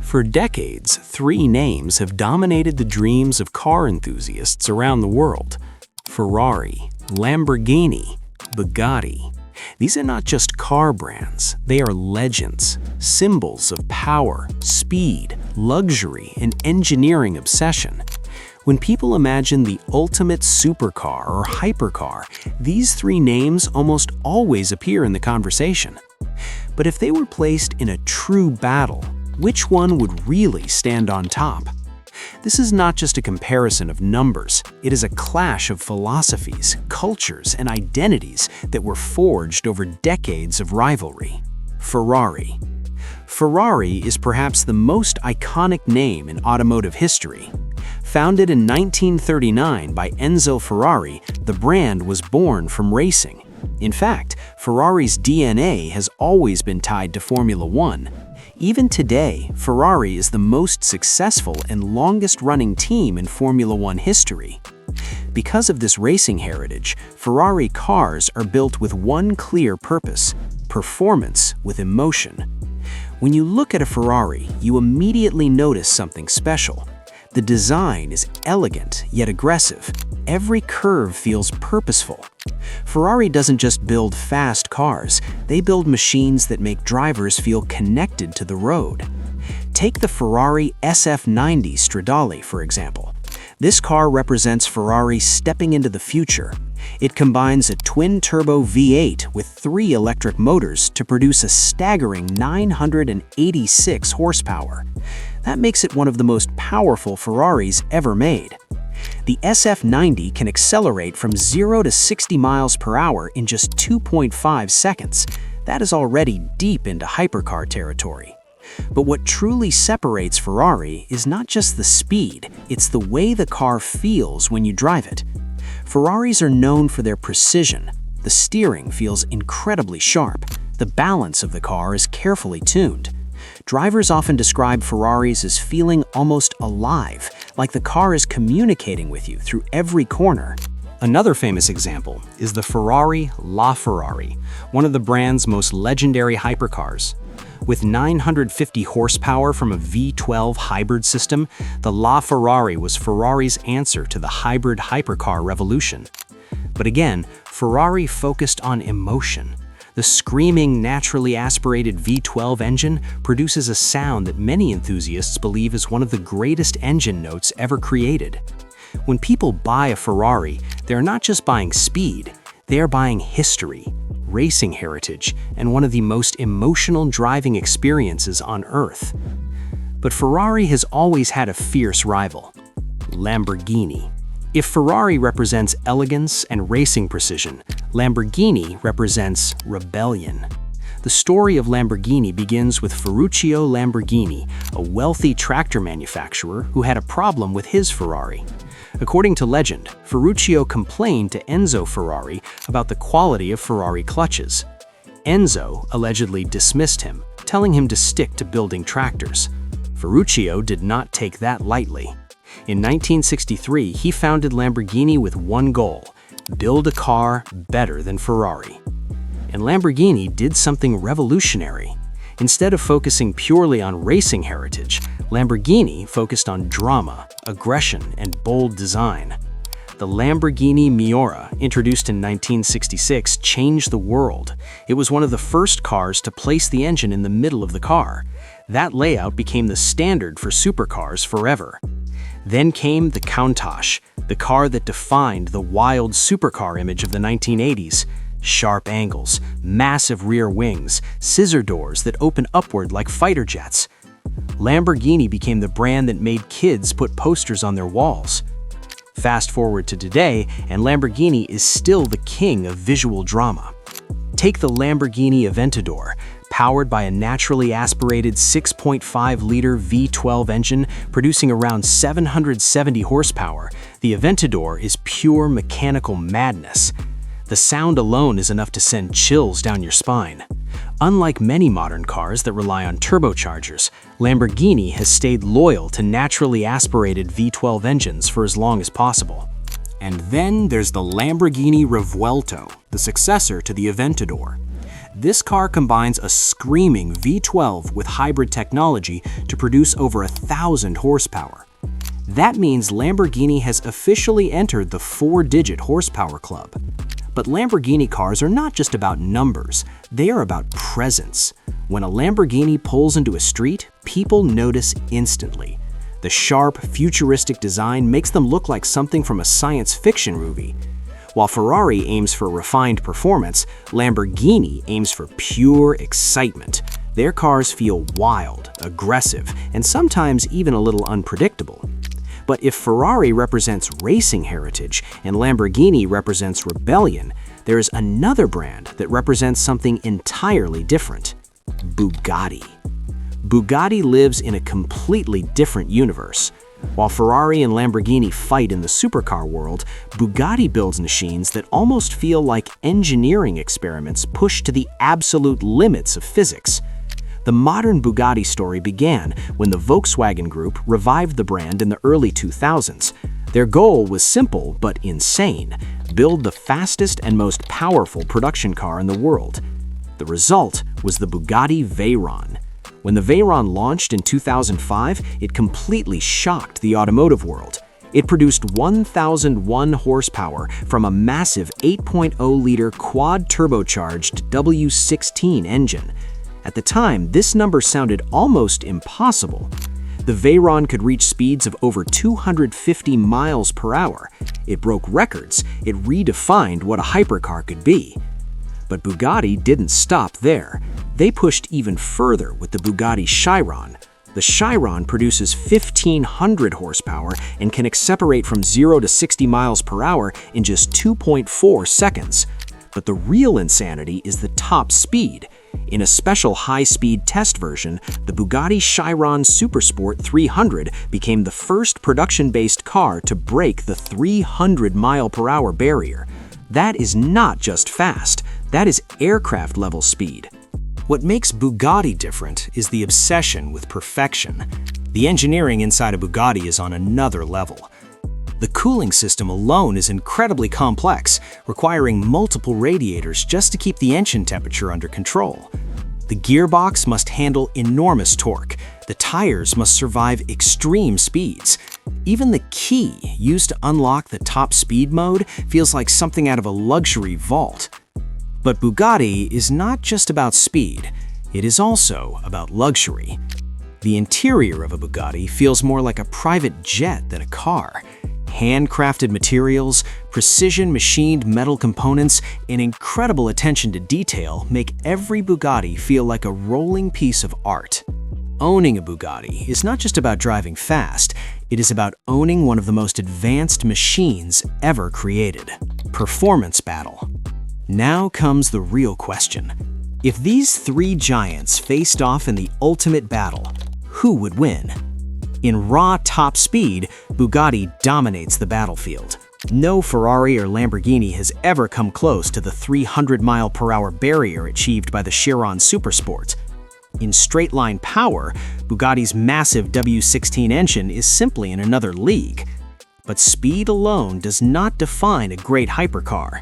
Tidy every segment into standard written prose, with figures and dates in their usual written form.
For decades, three names have dominated the dreams of car enthusiasts around the world: Ferrari, Lamborghini, Bugatti. These are not just car brands, they are legends, symbols of power, speed, luxury, and engineering obsession. When people imagine the ultimate supercar or hypercar, these three names almost always appear in the conversation. But if they were placed in a true battle, which one would really stand on top? This is not just a comparison of numbers, it is a clash of philosophies, cultures, and identities that were forged over decades of rivalry. Ferrari. Ferrari is perhaps the most iconic name in automotive history. Founded in 1939 by Enzo Ferrari, the brand was born from racing. In fact, Ferrari's DNA has always been tied to Formula One. Even today, Ferrari is the most successful and longest-running team in Formula One history. Because of this racing heritage, Ferrari cars are built with one clear purpose: performance with emotion. When you look at a Ferrari, you immediately notice something special. The design is elegant yet aggressive. Every curve feels purposeful. Ferrari doesn't just build fast cars, they build machines that make drivers feel connected to the road. Take the Ferrari SF90 Stradale, for example. This car represents Ferrari stepping into the future. It combines a twin-turbo V8 with 3 electric motors to produce a staggering 986 horsepower. That makes it one of the most powerful Ferraris ever made. The SF90 can accelerate from 0 to 60 miles per hour in just 2.5 seconds. That is already deep into hypercar territory. But what truly separates Ferrari is not just the speed, it's the way the car feels when you drive it. Ferraris are known for their precision. The steering feels incredibly sharp. The balance of the car is carefully tuned. Drivers often describe Ferraris as feeling almost alive, like the car is communicating with you through every corner. Another famous example is the Ferrari LaFerrari, one of the brand's most legendary hypercars. With 950 horsepower from a V12 hybrid system, the LaFerrari was Ferrari's answer to the hybrid hypercar revolution. But again, Ferrari focused on emotion. The screaming, naturally aspirated V12 engine produces a sound that many enthusiasts believe is one of the greatest engine notes ever created. When people buy a Ferrari, they're not just buying speed, they are buying history, racing heritage, and one of the most emotional driving experiences on Earth. But Ferrari has always had a fierce rival: Lamborghini. If Ferrari represents elegance and racing precision, Lamborghini represents rebellion. The story of Lamborghini begins with Ferruccio Lamborghini, a wealthy tractor manufacturer who had a problem with his Ferrari. According to legend, Ferruccio complained to Enzo Ferrari about the quality of Ferrari clutches. Enzo allegedly dismissed him, telling him to stick to building tractors. Ferruccio did not take that lightly. In 1963, he founded Lamborghini with one goal: build a car better than Ferrari. And Lamborghini did something revolutionary. Instead of focusing purely on racing heritage, Lamborghini focused on drama, aggression, and bold design. The Lamborghini Miura, introduced in 1966, changed the world. It was one of the first cars to place the engine in the middle of the car. That layout became the standard for supercars forever. Then came the Countach, the car that defined the wild supercar image of the 1980s. Sharp angles, massive rear wings, scissor doors that open upward like fighter jets. Lamborghini became the brand that made kids put posters on their walls. Fast forward to today, and Lamborghini is still the king of visual drama. Take the Lamborghini Aventador. Powered by a naturally aspirated 6.5-liter V12 engine producing around 770 horsepower, the Aventador is pure mechanical madness. The sound alone is enough to send chills down your spine. Unlike many modern cars that rely on turbochargers, Lamborghini has stayed loyal to naturally aspirated V12 engines for as long as possible. And then there's the Lamborghini Revuelto, the successor to the Aventador. This car combines a screaming V12 with hybrid technology to produce over 1,000 horsepower. That means Lamborghini has officially entered the 4-digit horsepower club. But Lamborghini cars are not just about numbers, they are about presence. When a Lamborghini pulls into a street, people notice instantly. The sharp, futuristic design makes them look like something from a science fiction movie. While Ferrari aims for refined performance, Lamborghini aims for pure excitement. Their cars feel wild, aggressive, and sometimes even a little unpredictable. But if Ferrari represents racing heritage and Lamborghini represents rebellion, there is another brand that represents something entirely different: Bugatti. Bugatti lives in a completely different universe. While Ferrari and Lamborghini fight in the supercar world, Bugatti builds machines that almost feel like engineering experiments pushed to the absolute limits of physics. The modern Bugatti story began when the Volkswagen Group revived the brand in the early 2000s. Their goal was simple but insane: build the fastest and most powerful production car in the world. The result was the Bugatti Veyron. When the Veyron launched in 2005, it completely shocked the automotive world. It produced 1,001 horsepower from a massive 8.0-liter quad-turbocharged W16 engine. At the time, this number sounded almost impossible. The Veyron could reach speeds of over 250 miles per hour. It broke records. It redefined what a hypercar could be. But Bugatti didn't stop there. They pushed even further with the Bugatti Chiron. The Chiron produces 1,500 horsepower and can accelerate from 0 to 60 miles per hour in just 2.4 seconds. But the real insanity is the top speed. In a special high-speed test version, the Bugatti Chiron Supersport 300 became the first production-based car to break the 300-mile-per-hour barrier. That is not just fast, that is aircraft-level speed. What makes Bugatti different is the obsession with perfection. The engineering inside a Bugatti is on another level. The cooling system alone is incredibly complex, requiring multiple radiators just to keep the engine temperature under control. The gearbox must handle enormous torque. The tires must survive extreme speeds. Even the key used to unlock the top speed mode feels like something out of a luxury vault. But Bugatti is not just about speed, it is also about luxury. The interior of a Bugatti feels more like a private jet than a car. Handcrafted materials, precision-machined metal components, and incredible attention to detail make every Bugatti feel like a rolling piece of art. Owning a Bugatti is not just about driving fast, it is about owning one of the most advanced machines ever created. Performance battle. Now comes the real question. If these three giants faced off in the ultimate battle, who would win? In raw top speed, Bugatti dominates the battlefield. No Ferrari or Lamborghini has ever come close to the 300-mile-per-hour barrier achieved by the Chiron Supersport. In straight-line power, Bugatti's massive W16 engine is simply in another league. But speed alone does not define a great hypercar.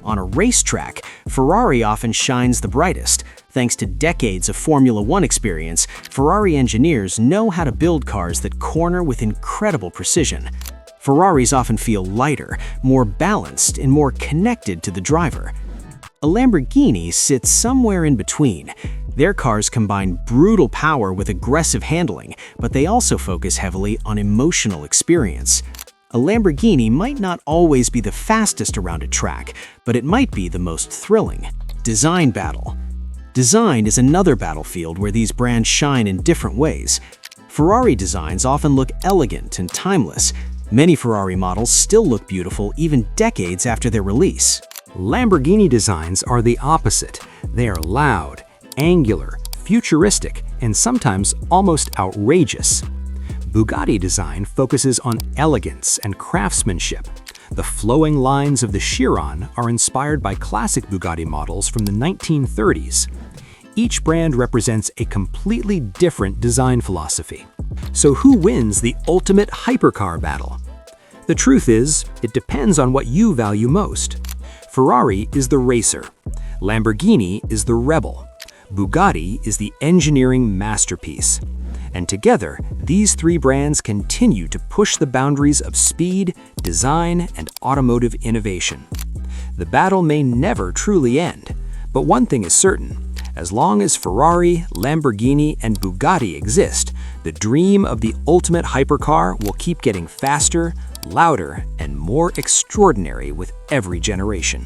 On a racetrack, Ferrari often shines the brightest. Thanks to decades of Formula One experience, Ferrari engineers know how to build cars that corner with incredible precision. Ferraris often feel lighter, more balanced, and more connected to the driver. A Lamborghini sits somewhere in between. Their cars combine brutal power with aggressive handling, but they also focus heavily on emotional experience. A Lamborghini might not always be the fastest around a track, but it might be the most thrilling. Design battle. Design is another battlefield where these brands shine in different ways. Ferrari designs often look elegant and timeless. Many Ferrari models still look beautiful even decades after their release. Lamborghini designs are the opposite. They are loud, angular, futuristic, and sometimes almost outrageous. Bugatti design focuses on elegance and craftsmanship. The flowing lines of the Chiron are inspired by classic Bugatti models from the 1930s. Each brand represents a completely different design philosophy. So who wins the ultimate hypercar battle? The truth is, it depends on what you value most. Ferrari is the racer. Lamborghini is the rebel. Bugatti is the engineering masterpiece. And together, these three brands continue to push the boundaries of speed, design, and automotive innovation. The battle may never truly end, but one thing is certain. As long as Ferrari, Lamborghini, and Bugatti exist, the dream of the ultimate hypercar will keep getting faster, louder, and more extraordinary with every generation.